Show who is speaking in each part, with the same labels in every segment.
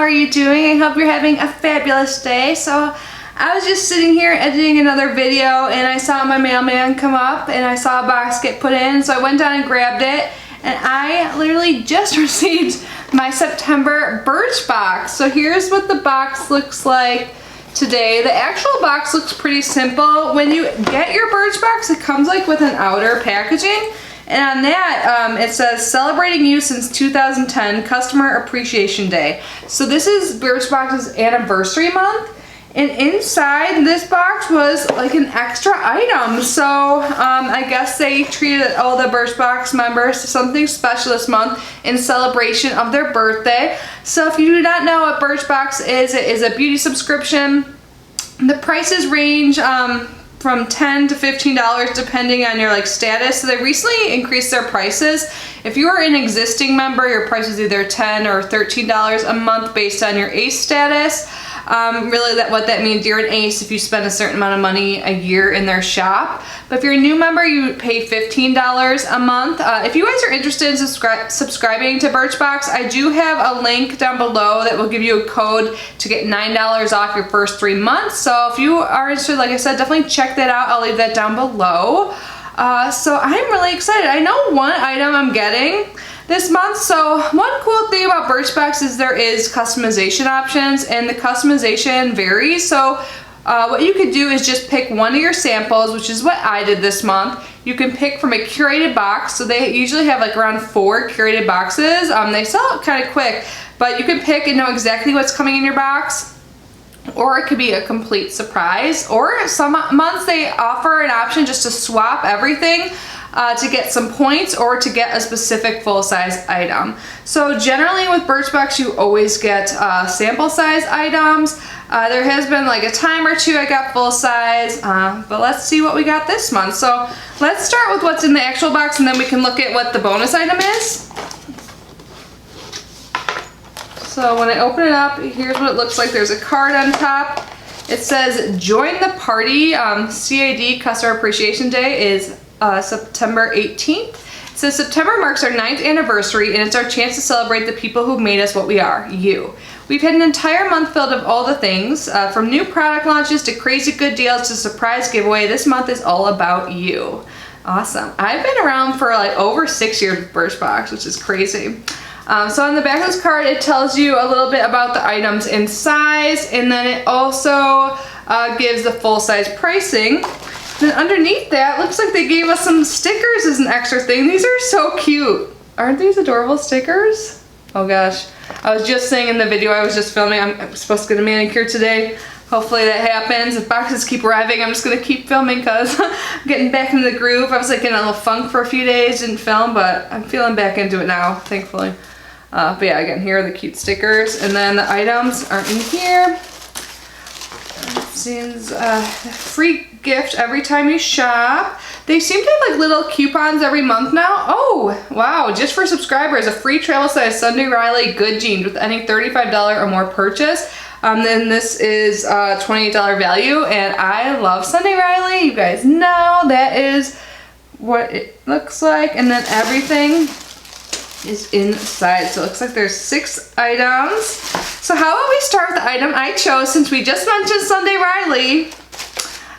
Speaker 1: are you doing? I hope you're having a fabulous day. So I was just sitting here editing another video and I saw my mailman come up and I saw a box get put in, so I went down and grabbed it, and I literally just received my September Birchbox. So here's what the box looks like today. The actual box looks pretty simple. When you get your Birchbox, it comes like with an outer packaging, and on that it says celebrating you since 2010 Customer Appreciation Day. So this is Birchbox's anniversary month, and inside this box was like an extra item. So I guess they treated all the Birchbox members to something special this month in celebration of their birthday. So if you do not know what Birchbox is, it is a beauty subscription. The prices range from $10 to $15 depending on your status. So they recently increased their prices. If you are an existing member, your price is either $10 or $13 a month based on your ACE status. Really what that means, you're an ACE if you spend a certain amount of money a year in their shop. But if you're a new member, you pay $15 a month. If you guys are interested in subscribing to Birchbox, I do have a link down below that will give you a code to get $9 off your first 3 months. So if you are interested, like I said, definitely check that out. I'll leave that down below. So I'm really excited. I know one item I'm getting this month. So one cool thing about Birchbox is there is customization options, and the customization varies. So what you could do is just pick one of your samples, which is what I did this month. You can pick from a curated box. So they usually have like around 4 curated boxes. They sell it kind of quick, but you can pick and know exactly what's coming in your box. Or it could be a complete surprise. Or some months they offer an option just to swap everything to get some points or to get a specific full-size item. So generally with Birchbox you always get sample size items. There has been like a time or two I got full size, but let's see what we got this month. So let's start with what's in the actual box, and then we can look at what the bonus item is. So when I open it up, here's what it looks like. There's a card on top. It says join the party. CAD, Customer Appreciation Day, is September 18th. It says September marks our 9th anniversary, and it's our chance to celebrate the people who made us what we are, you. We've had an entire month filled of all the things, from new product launches to crazy good deals to surprise giveaway. This month is all about you. Awesome. I've been around for like over 6 years with Birchbox, which is crazy. So on the back of this card, it tells you a little bit about the items in size, and then it also gives the full size pricing. Then underneath that, looks like they gave us some stickers as an extra thing. These are so cute. Aren't these adorable stickers? Oh gosh. I was just saying in the video I was just filming, I'm supposed to get a manicure today. Hopefully that happens. If boxes keep arriving, I'm just gonna keep filming because I'm getting back into the groove. I was like in a little funk for a few days, didn't film, but I'm feeling back into it now, thankfully. But yeah, again, here are the cute stickers, and then the items are in here. It seems free gift every time you shop. They seem to have like little coupons every month now. Oh, wow, just for subscribers, a free travel size Sunday Riley good jeans with any $35 or more purchase. Then this is $28 value, and I love Sunday Riley. You guys know that is what it looks like, and then everything is inside. So it looks like there's 6 items. So how about we start with the item I chose, since we just mentioned Sunday Riley.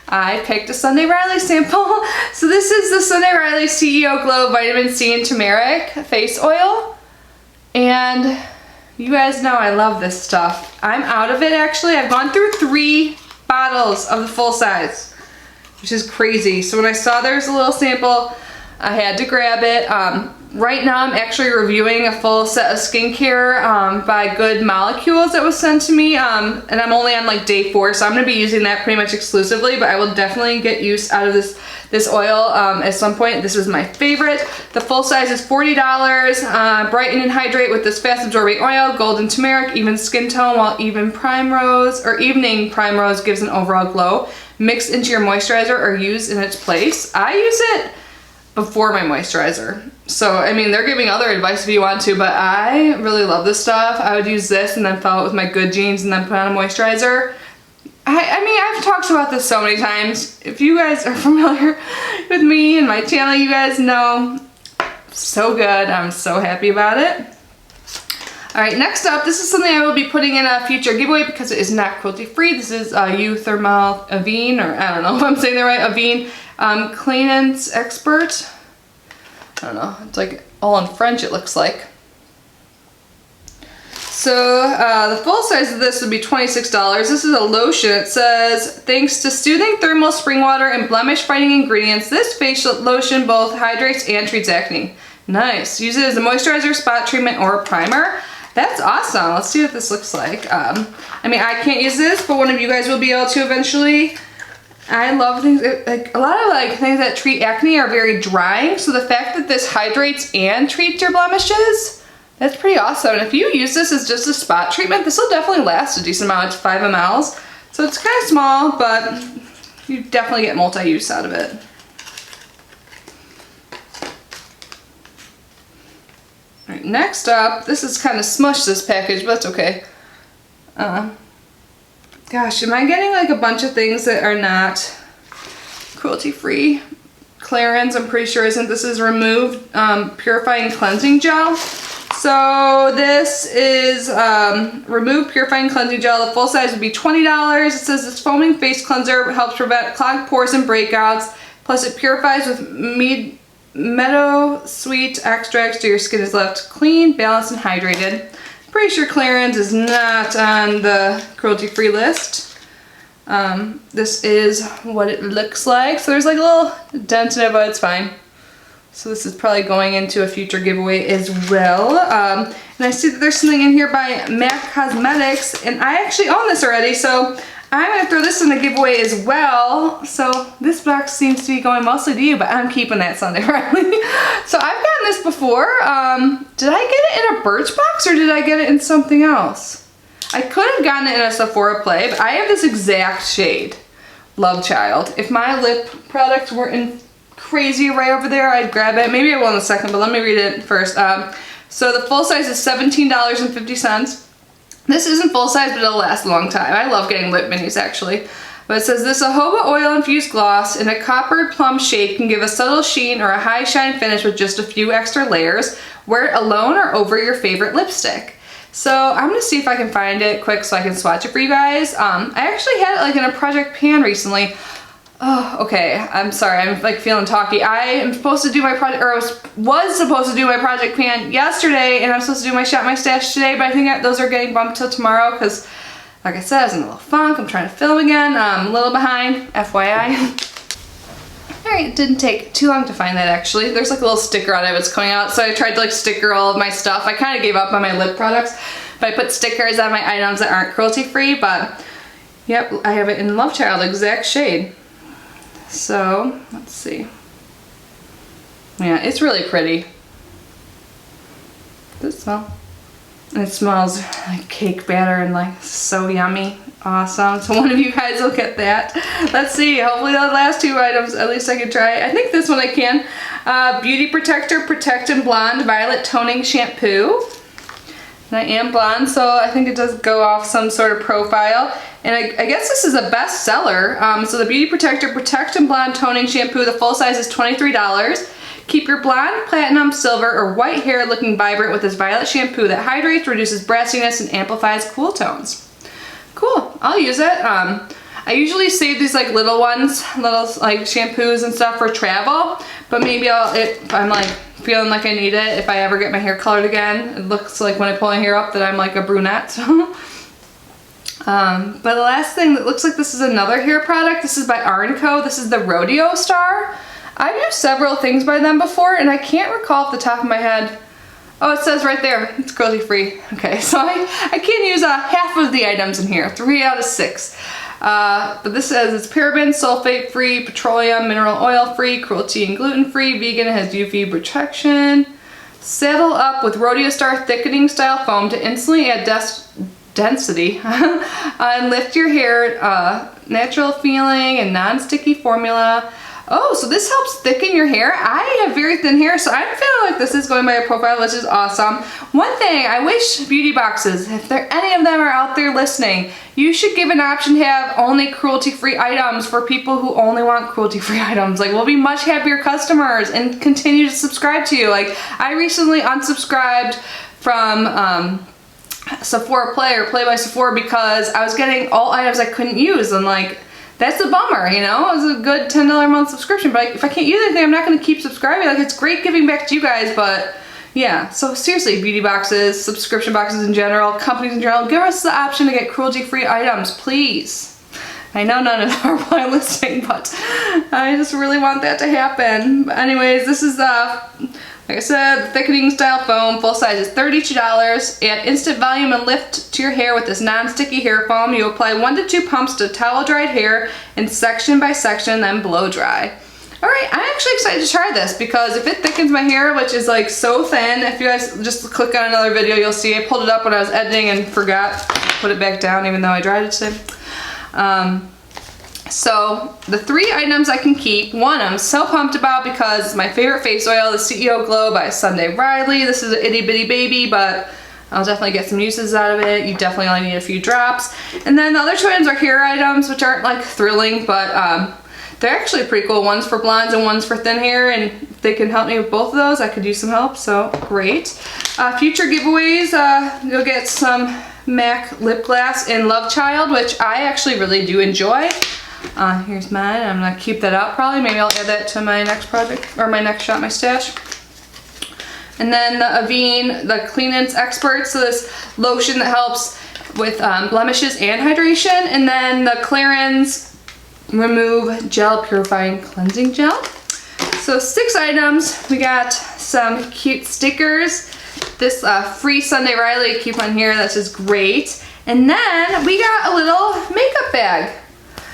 Speaker 1: I picked a Sunday Riley sample. So this is the Sunday Riley CEO Glow Vitamin C and Turmeric Face Oil. And you guys know I love this stuff. I'm out of it actually. I've gone through 3 bottles of the full size, which is crazy. So when I saw there's a little sample, I had to grab it. Right now I'm actually reviewing a full set of skincare by Good Molecules that was sent to me, and I'm only on like day 4, so I'm going to be using that pretty much exclusively, but I will definitely get use out of this oil at some point. This is my favorite. The full size is $40. Brighten and hydrate with this fast absorbing oil, golden turmeric, even skin tone, while evening primrose gives an overall glow. Mix into your moisturizer or use in its place. I use it before my moisturizer. So, I mean, they're giving other advice if you want to, but I really love this stuff. I would use this and then follow it with my good jeans and then put on a moisturizer. I mean, I've talked about this so many times. If you guys are familiar with me and my channel, you guys know. So good. I'm so happy about it. All right, next up, this is something I will be putting in a future giveaway because it is not cruelty-free. This is Euthermal Avene, or I don't know if I'm saying that right, Avene Cleanance Expert. I don't know, it's like all in French it looks like. So the full size of this would be $26. This is a lotion. It says, thanks to soothing thermal spring water and blemish fighting ingredients, this facial lotion both hydrates and treats acne. Nice. Use it as a moisturizer, spot treatment, or primer. That's awesome. Let's see what this looks like. I mean, I can't use this, but one of you guys will be able to eventually. I love things, like a lot of like things that treat acne are very drying, so the fact that this hydrates and treats your blemishes, that's pretty awesome. And if you use this as just a spot treatment, this will definitely last a decent amount. It's 5 ml, so it's kind of small, but you definitely get multi-use out of it. All right, next up, this is kind of smushed, this package, but that's okay. Gosh, am I getting like a bunch of things that are not cruelty-free? Clarins, I'm pretty sure isn't. This is Remove Purifying Cleansing Gel. So this is Remove Purifying Cleansing Gel. The full size would be $20. It says this foaming face cleanser helps prevent clogged pores and breakouts. Plus it purifies with meadow sweet extracts so your skin is left clean, balanced, and hydrated. Pretty sure Clarins is not on the cruelty-free list. This is what it looks like. So there's like a little dent in it, but it's fine. So this is probably going into a future giveaway as well. And I see that there's something in here by MAC Cosmetics, and I actually own this already, so I'm gonna throw this in the giveaway as well. So this box seems to be going mostly to you, but I'm keeping that Sunday Riley. So I've gotten this before. Did I get it in a Birchbox or did I get it in something else? I could have gotten it in a Sephora Play, but I have this exact shade. Love Child. If my lip products were in crazy right over there, I'd grab it. Maybe I will in a second, but let me read it first. So the full size is $17.50. This isn't full size, but it'll last a long time. I love getting lip minis actually. But it says this jojoba oil infused gloss in a coppered plum shade can give a subtle sheen or a high shine finish with just a few extra layers. Wear it alone or over your favorite lipstick. So I'm gonna see if I can find it quick so I can swatch it for you guys. I actually had it like in a Project Pan recently. Oh, okay, I'm sorry, I'm like feeling talky. I am supposed to do my project, or was supposed to do my Project Pan yesterday, and I'm supposed to do my Shop My Stash today, but I think those are getting bumped till tomorrow because, like I said, I was in a little funk. I'm trying to film again. I'm a little behind, FYI. Alright, it didn't take too long to find that actually. There's like a little sticker on it that's coming out, so I tried to like sticker all of my stuff. I kind of gave up on my lip products, but I put stickers on my items that aren't cruelty-free, but yep, I have it in Love Child, exact shade. So, let's see. Yeah, it's really pretty. Does it smell? And it smells like cake batter and like so yummy. Awesome. So one of you guys will get that. Let's see. Hopefully the last 2 items, at least I can try. I think this one I can. Beauty Protector Protect and Blonde Violet Toning Shampoo. And I am blonde, so I think it does go off some sort of profile. And I guess this is a bestseller. So the Beauty Protector Protect and Blonde Toning Shampoo, the full size is $23. Keep your blonde, platinum, silver, or white hair looking vibrant with this violet shampoo that hydrates, reduces brassiness, and amplifies cool tones. Cool, I'll use it. I usually save these like little ones, little like shampoos and stuff for travel, but maybe if I'm like feeling like I need it, if I ever get my hair colored again, it looks like when I pull my hair up that I'm like a brunette. But the last thing that looks like this is another hair product. This is by R&Co. This is the Rodeo Star. I've used several things by them before, and I can't recall off the top of my head. Oh, it says right there, it's cruelty free. Okay, so I can use half of the items in here, 3 out of 6. But this says it's paraben, sulfate free, petroleum, mineral oil free, cruelty and gluten free, vegan, has UV protection. Saddle up with Rodeo Star thickening style foam to instantly add density and lift your hair, natural feeling and non-sticky formula. Oh, so this helps thicken your hair. I have very thin hair, so I'm feeling like this is going by a profile, which is awesome. One thing, I wish beauty boxes, if any of them are out there listening, you should give an option to have only cruelty-free items for people who only want cruelty-free items. Like, we'll be much happier customers and continue to subscribe to you. Like, I recently unsubscribed from Sephora Play or Play by Sephora because I was getting all items I couldn't use, and like, that's a bummer, you know? It was a good $10 a month subscription, but if I can't use anything, I'm not gonna keep subscribing. Like, it's great giving back to you guys, but yeah. So seriously, beauty boxes, subscription boxes in general, companies in general, give us the option to get cruelty-free items, please. I know none of them are probably listing, but I just really want that to happen. But anyways, this is like I said, the thickening style foam, full size is $32. Add instant volume and lift to your hair with this non-sticky hair foam. You apply 1 to 2 pumps to towel dried hair in section by section, then blow dry. Alright, I'm actually excited to try this because if it thickens my hair, which is like so thin, if you guys just click on another video, you'll see I pulled it up when I was editing and forgot to put it back down even though I dried it today. So the 3 items I can keep, one I'm so pumped about because it's my favorite face oil, the CEO Glow by Sunday Riley. This is an itty bitty baby, but I'll definitely get some uses out of it. You definitely only need a few drops. And then the other 2 items are hair items, which aren't like thrilling, but they're actually pretty cool. One's for blondes and one's for thin hair, and if they can help me with both of those, I could use some help, so great. Future giveaways, you'll get some MAC lip gloss in Love Child, which I actually really do enjoy. Here's mine. I'm gonna keep that out probably. Maybe I'll add that to my next project, or my next Shop My Stash. And then the Avene, the Cleanance Expert, so this lotion that helps with blemishes and hydration. And then the Clarins Remove Gel Purifying Cleansing Gel. So 6 items. We got some cute stickers. This free Sunday Riley coupon here, that's just great. And then we got a little makeup bag.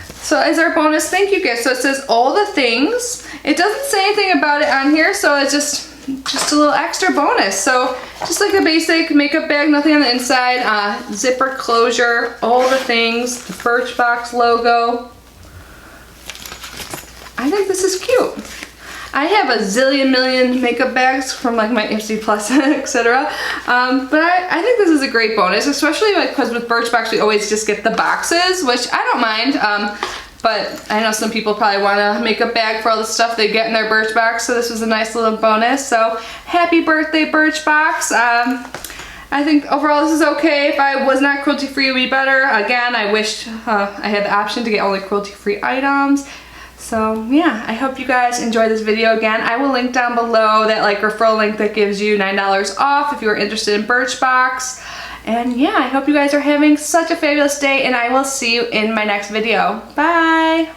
Speaker 1: So as our bonus thank you gift. So it says all the things. It doesn't say anything about it on here, so it's just a little extra bonus. So just like a basic makeup bag, nothing on the inside, zipper closure, all the things, the Birchbox logo. I think this is cute. I have a zillion million makeup bags from like my Ipsy Plus, etc. But I think this is a great bonus, especially because with Birchbox we always just get the boxes, which I don't mind. But I know some people probably want a makeup bag for all the stuff they get in their Birchbox, so this was a nice little bonus. So happy birthday, Birchbox. I think overall this is okay. If I was not cruelty-free, it would be better. Again, I wish I had the option to get only cruelty-free items. So yeah, I hope you guys enjoyed this video. Again, I will link down below that like referral link that gives you $9 off if you are interested in Birchbox. And yeah, I hope you guys are having such a fabulous day, and I will see you in my next video. Bye!